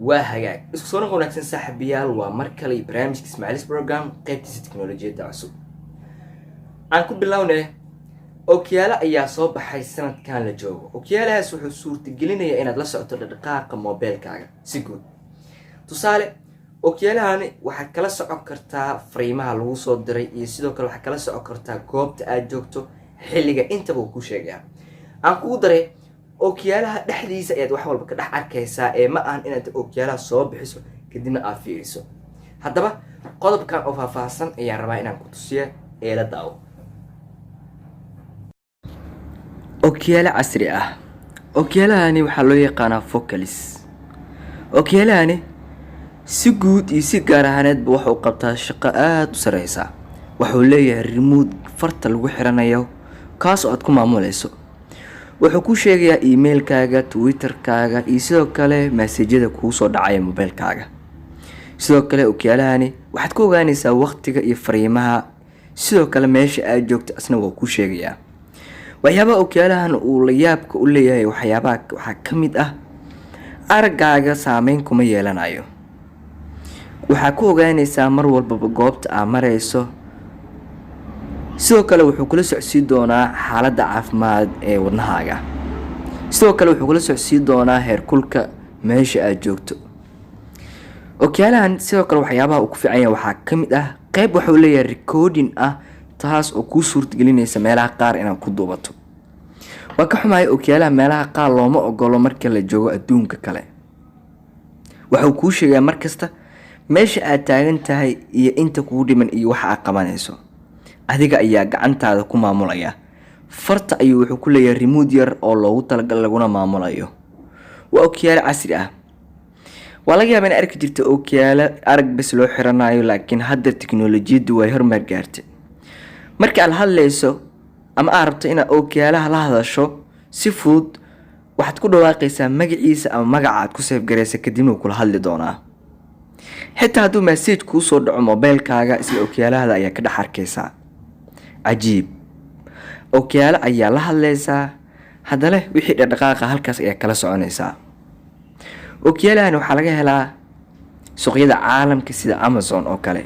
وهاجاك isku soo wanaagsan saaxiibayaal waa mar kale barnaamijka Ismaaciilis program qaybtiisa tiknoolajiyada cusub aan ku bilownay ookiyaala ayaa soo baxay sanadkan la joogo ookiyaalahaas wuxuu suurtagelinayaa inaad la socoto dhaqdhaqaaqa moobilkaaga si guud tusaale ookiyaalahan waxaad kala socon kartaa fariimaha lagu soo diray iyo sidoo kale waxaad kala socon kartaa goobta aad joogto xilliga intaba uu ku sheegaya aan kugu daray ookiyaalaha dhexdiisa ayaad wax walba ka dhex arkaysaa ee ma ahan inaad ookiyaalaha soo bixiso kadibna aad fiiriso haddaba qodobkan oo faahfaahsan ayaan rabaa inaan ku tusiyo la daawo ookiyaala casri ah ookiyaalahani waxaa loo yaqaanaa Focallis ookiyaalahani si guud iyo si gaar ahaaneedba waxa uu qabtaa shaqo aad u sareysa wuxuu leeyahay remote farta lagu xiranayo kaas oo aad ku maamulayso wuxuu ku sheegayaa emailkaaga twitterkaaga iyo sidoo kale message-yada kugu soo dhacaya mobilkaaga sidoo kale ookiyaalahani waxaad ku ogaanaysaa waqtiga iyo fariimaha sidoo kale meesha aad joogto asna waa ku sheegayaa waxyaabaha ookiyaalahan uu la yaabka u leeyahay waxaa ka mid ah araggaaga saameyn kuma yeelanayo waxaa ku ogaanaysaa mar walbaba goobta aad marayso sidoo kale wuxuu kula socodsiin doonaa xaaladda caafimaad ee wadnahaaga sidoo kale wuxuu kula socodsiin doonaa heerkulka meesha aad joogto ookiyaalahan sidoo kale waxyaabaha uu ku fiican yahay waxaa ka mid ah qayb wuxuu leeyahay recording ah taas oo kuu suurtagelinaysa meelaha qaar inaad ku duubato waa ka xumahay ookiyaalaha meelaha qaar looma ogolo marka la joogo adduunka kale wuxuu kuu sheegaa markasta meesha aad taagan tahay iyo inta kugu dhiman iyo waxa aad qabanayso adiga ayaa gacantaada ku maamulaya farta ayuu wuxuu ku leeyahay remote yar oo loogu talagalay laguna maamulayo waa ookiyaalo casri ah waa laga yaabaa in arki jirta ookiyaalo arag bas loo xiranayo laakiin hadda tiknoolajiyadu way horumar gaartay marka aad hadlayso ama aad rabto inaad ookiyaalaha la hadasho si fudud waxaad ku dhawaaqaysaa magaciisa ama magaca aad ku save gareysa kadibna wuu kula hadli doonaa xitaa hadduu message kuu soo dhaco mobilkaaga isla ookiyaalahada ayaa ka dhex arkaysaa cajiib ookiyaalo ayaa la hadlaysaa haddana wixii dhaqdhaqaaqa halkaas ayaa kala soconaysaa ookiyaalahan waxaa laga helaa suuqyada caalamka sida Amazon oo kale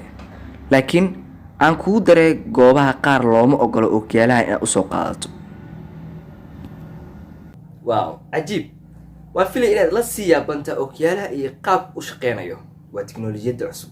laakiin aan kugu daray goobaha qaar looma ogolo ookiyaalahan inaad usoo qaadato waaw cajiib waa filay inaad la sii yaabanta ookiyaalaha iyo qaab u shaqeynayo waa tiknoolajiyada cusub